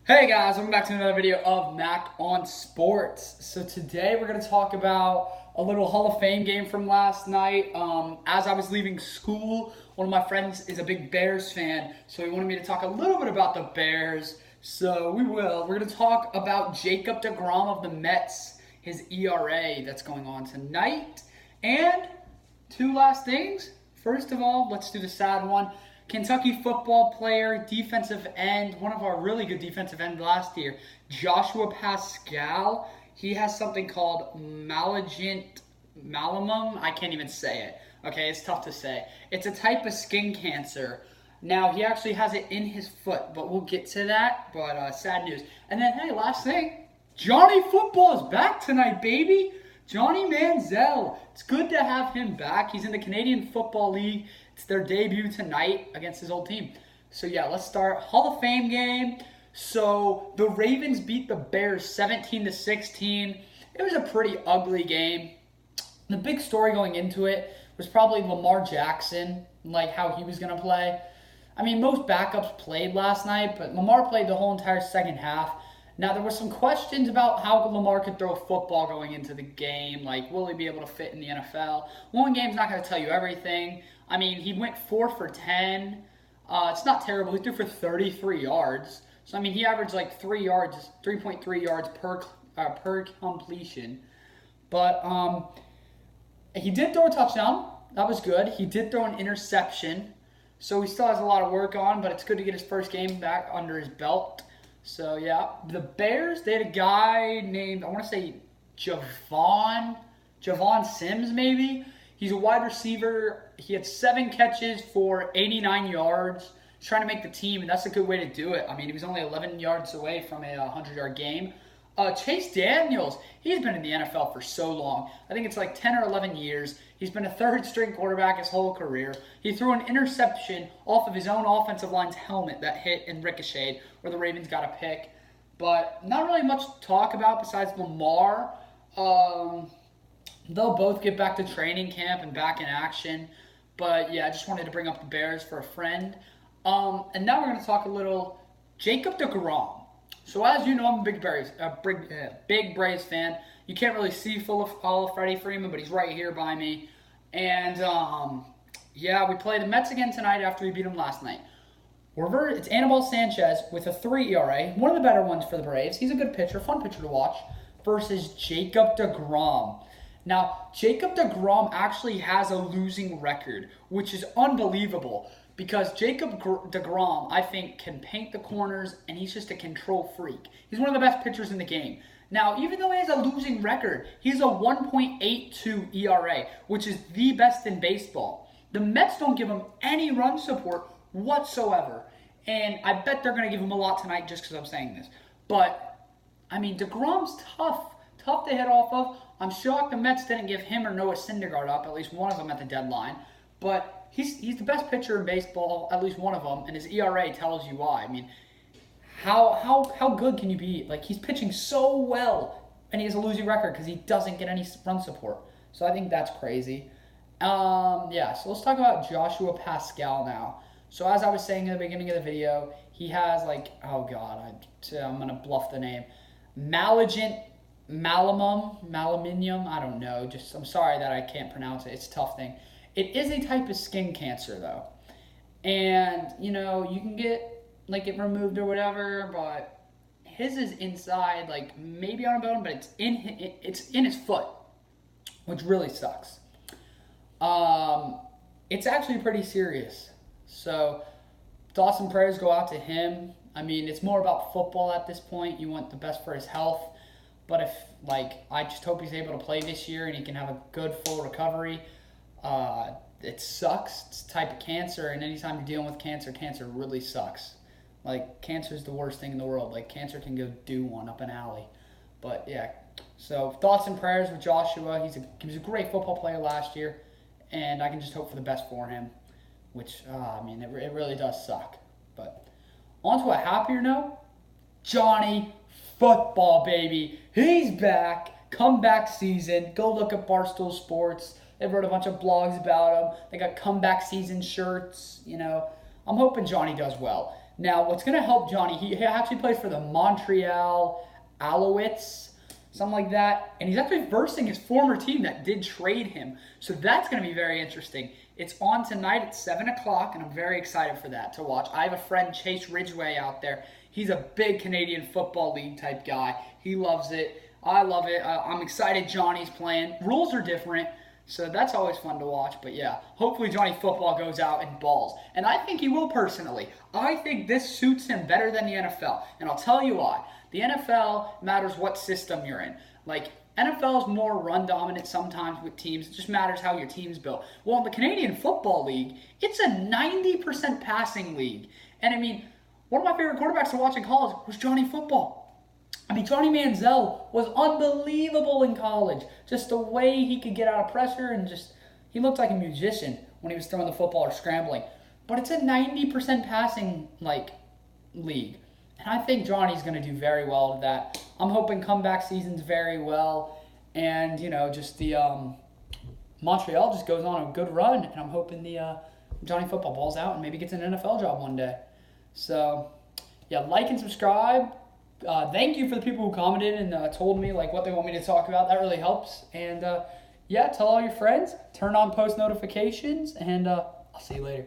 Hey guys, welcome back to another video of Mac on Sports. So today we're going to talk about a little Hall of Fame game from last night. As I was leaving school, one of my friends is a big Bears fan, so he wanted me to talk a little bit about the Bears. So we will. We're going to talk about Jacob deGrom of the Mets, his ERA that's going on tonight. And two last things. First of all, let's do the sad one. Kentucky football player, defensive end, one of our really good defensive ends last year, Joshua Pascal. He has something called malignant melanoma. I can't even say it. Okay, it's tough to say. It's a type of skin cancer. Now, he actually has it in his foot, but we'll get to that. But sad news. And then, hey, last thing, Johnny Football is back tonight, baby. Johnny Manziel. It's good to have him back. He's in the Canadian Football League. It's their debut tonight against his old team. So yeah, let's start. Hall of Fame game. So the Ravens beat the Bears 17-16. It was a pretty ugly game. The big story going into it was probably Lamar Jackson, like how he was going to play. I mean, most backups played last night, but Lamar played the whole entire second half. Now, there were some questions about how Lamar could throw a football going into the game. Like, will he be able to fit in the NFL? One game's not going to tell you everything. I mean, he went 4 for 10. It's not terrible. He threw for 33 yards. So, I mean, he averaged like 3.3 yards per completion. But he did throw a touchdown. That was good. He did throw an interception. So, he still has a lot of work on, but it's good to get his first game back under his belt. So, yeah, the Bears, they had a guy named, I want to say Javon Sims, maybe. He's a wide receiver. He had 7 catches for 89 yards. He's trying to make the team, and that's a good way to do it. I mean, he was only 11 yards away from a 100-yard game. Chase Daniels, he's been in the NFL for so long. I think it's like 10 or 11 years. He's been a third-string quarterback his whole career. He threw an interception off of his own offensive line's helmet that hit and ricocheted, where the Ravens got a pick. But not really much to talk about besides Lamar. They'll both get back to training camp and back in action. But, yeah, I just wanted to bring up the Bears for a friend. And now we're going to talk a little Jacob deGrom. So as you know, I'm a big Braves fan. You can't really see all of Freddie Freeman, but he's right here by me. And, yeah, we play the Mets again tonight after we beat them last night. It's Anibal Sanchez with a 3 ERA, one of the better ones for the Braves. He's a good pitcher, fun pitcher to watch, versus Jacob deGrom. Now, Jacob deGrom actually has a losing record, which is unbelievable. Because Jacob deGrom, I think, can paint the corners, and he's just a control freak. He's one of the best pitchers in the game. Now, even though he has a losing record, he has a 1.82 ERA, which is the best in baseball. The Mets don't give him any run support whatsoever. And I bet they're going to give him a lot tonight just because I'm saying this. But, I mean, deGrom's tough to hit off of. I'm shocked the Mets didn't give him or Noah Syndergaard up, at least one of them at the deadline. But he's the best pitcher in baseball, at least one of them, and his ERA tells you why. I mean, how good can you be? Like, he's pitching so well, and he has a losing record because he doesn't get any run support. So I think that's crazy. Yeah, so let's talk about Joshua Pascal now. So as I was saying in the beginning of the video, he has like, oh God, I'm going to bluff the name. Malignant melanoma, I don't know. I'm sorry that I can't pronounce it. It's a tough thing. It is a type of skin cancer, though. And, you know, you can get, like, it removed or whatever, but his is inside, like, maybe on a bone, but it's in his foot, which really sucks. It's actually pretty serious. So, thoughts and prayers go out to him. I mean, it's more about football at this point. You want the best for his health. But if, like, I just hope he's able to play this year and he can have a good full recovery. It sucks. It's a type of cancer, and anytime you're dealing with cancer really sucks. Like, cancer is the worst thing in the world. Like, cancer can go do one up an alley. But, yeah. So, thoughts and prayers with Joshua. He was a great football player last year, and I can just hope for the best for him, which, I mean, it really does suck. But, on to a happier note, Johnny Football, baby. He's back. Comeback season. Go look at Barstool Sports. They wrote a bunch of blogs about him. They got comeback season shirts, you know. I'm hoping Johnny does well. Now, what's going to help Johnny, he actually plays for the Montreal Alouettes, something like that. And he's actually versing his former team that did trade him. So that's going to be very interesting. It's on tonight at 7 o'clock, and I'm very excited for that to watch. I have a friend, Chase Ridgway, out there. He's a big Canadian Football League type guy. He loves it. I love it. I'm excited Johnny's playing. Rules are different, so that's always fun to watch. But yeah, hopefully Johnny Football goes out and balls. And I think he will personally. I think this suits him better than the NFL. And I'll tell you why. The NFL matters what system you're in. Like, NFL is more run dominant sometimes with teams. It just matters how your team's built. Well, in the Canadian Football League, it's a 90% passing league. And I mean, one of my favorite quarterbacks to watch in college was Johnny Football. I mean, Johnny Manziel was unbelievable in college. Just the way he could get out of pressure and just, he looked like a musician when he was throwing the football or scrambling. But it's a 90% passing, league. And I think Johnny's going to do very well with that. I'm hoping comeback seasons very well. And, just the Montreal just goes on a good run. And I'm hoping the Johnny Football balls out and maybe gets an NFL job one day. So, yeah, like and subscribe. Thank you for the people who commented and told me what they want me to talk about. That really helps. And, tell all your friends. Turn on post notifications. And I'll see you later.